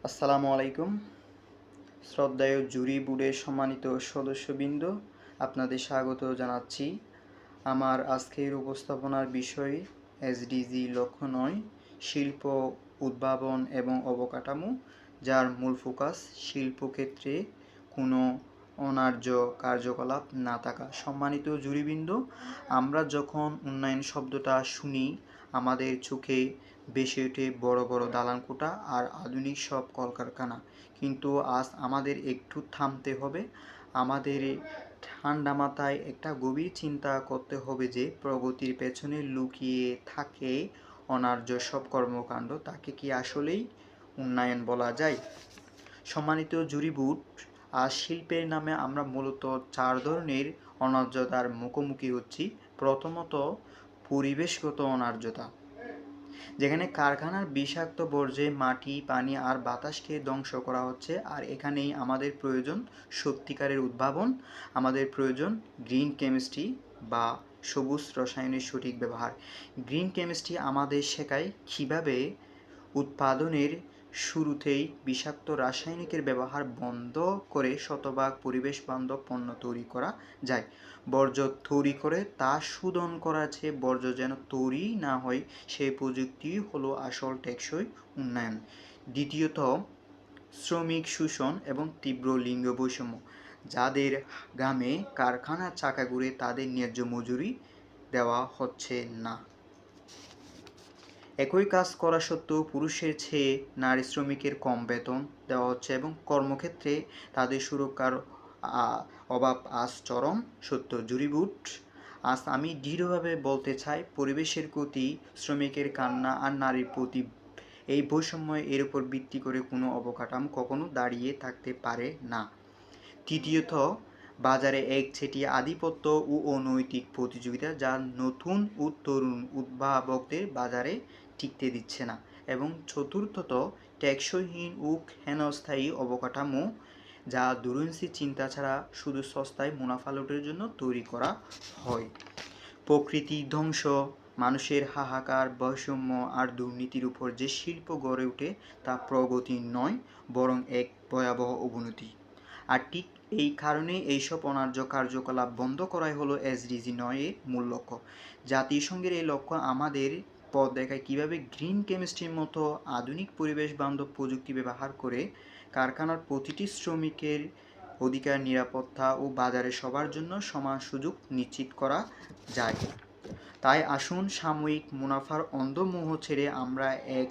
আসসালামু আলাইকুম। শ্রদ্ধেয় জুরি বোর্ডের সম্মানিত সদস্যবৃন্দ, আপনাদের স্বাগত জানাচ্ছি। আমার আজকের উপস্থাপনার বিষয় এসডিজি লক্ষ্য ৯, শিল্প উদ্ভাবন এবং অবকাঠামো, যার মূল ফোকাস শিল্পক্ষেত্রে কোনো অন্যায্য কার্যকলাপ না থাকা। সম্মানিত জুরিবৃন্দ, আমরা যখন উন্নয়ন শব্দটা শুনি আমাদের চোখে ভেসে ওঠে বড় বড় দালানকোঠা আর আধুনিক সব কলকারখানা। কিন্তু আজ আমাদের একটু থামতে হবে। আমাদের ঠান্ডা মাথায় একটা গভীর চিন্তা করতে হবে যে প্রগতির পেছনে লুকিয়ে থাকে অন্যায্য সব কর্মকাণ্ড, তাকে কি আসলেই উন্নয়ন বলা যায়? সম্মানিত জুরি বোর্ড, আজ শিল্পের নামে আমরা মূলত 4 ধরনের অন্যায্যতার মুখোমুখি হচ্ছি। প্রথমত, পরিবেশগত অন্যায্যতা, যেখানে কারখানার বিষাক্ত বর্জ্যে মাটি, পানি আর বাতাসকে ধ্বংস করা হচ্ছে। আর এখানেই আমাদের প্রয়োজন সত্যিকারের উদ্ভাবন। আমাদের প্রয়োজন গ্রিন কেমিস্ট্রি বা সবুজ রসায়নের সঠিক ব্যবহার। গ্রিন কেমিস্ট্রি আমাদের শেখায় কীভাবে উৎপাদনের শুরুতেই বিষাক্ত রাসায়নিকের ব্যবহার বন্ধ করে শতভাগ পরিবেশ বান্ধব পণ্য তৈরি করা যায়। বর্জ্য তৈরি করে তা শোধন করা চেয়ে বর্জ্য যেন তৈরি না হয়, সেই প্রযুক্তি হলো আসল টেকসই উন্নয়ন। দ্বিতীয়ত, শ্রমিক শোষণ এবং তীব্র লিঙ্গ বৈষম্য। যাদের গ্রামে কারখানার চাকা ঘুরে তাদের ন্যায্য মজুরি দেওয়া হচ্ছে না। একই কাজ করা সত্ত্বেও পুরুষের চেয়ে নারী শ্রমিকের কম বেতন দেওয়া হচ্ছে এবং কর্মক্ষেত্রে তাদের সুরক্ষার অভাব আজ চরম সত্য। জুরি বোর্ড, আজ আমি দৃঢ়ভাবে বলতে চাই, পরিবেশের প্রতি শ্রমিকের কান্না আর নারীর প্রতি এই বৈষম্য, এর উপর ভিত্তি করে কোনো অবকাঠামো কখনো দাঁড়িয়ে থাকতে পারে না। তৃতীয়ত, বাজারে একচেটিয়া আধিপত্য ও অনৈতিক প্রতিযোগিতা, যা নতুন ও তরুণ উদ্ভাবকদের বাজারে টিকতে দিচ্ছে না। এবং চতুর্থত, টেকসইহীন ও ক্ষণস্থায়ী অবকাঠামো, যা দূরদর্শী চিন্তা ছাড়া শুধু সস্তায় মুনাফা লুটের জন্য তৈরি করা হয়। প্রকৃতি ধ্বংস, মানুষের হাহাকার, বৈষম্য আর দুর্নীতির উপর যে শিল্প গড়ে ওঠে তা প্রগতি নয়, বরং এক ভয়াবহ অবনতি। আর ঠিক এই কারণে এইসব অন্যায্য কার্যকলাপ বন্ধ করাই হলো এসডিজি ৯-এর মূল লক্ষ্য। জাতিসংঘের এই লক্ষ্য আমাদের পথ দেখায় কীভাবে গ্রিন কেমিস্ট্রির মতো আধুনিক পরিবেশ বান্ধব প্রযুক্তি ব্যবহার করে কারখানার প্রতিটি শ্রমিকের অধিকার, নিরাপত্তা ও বাজারে সবার জন্য সমান সুযোগ নিশ্চিত করা যায়। তাই আসুন সাময়িক মুনাফার অন্ধ মোহ ছেড়ে আমরা এক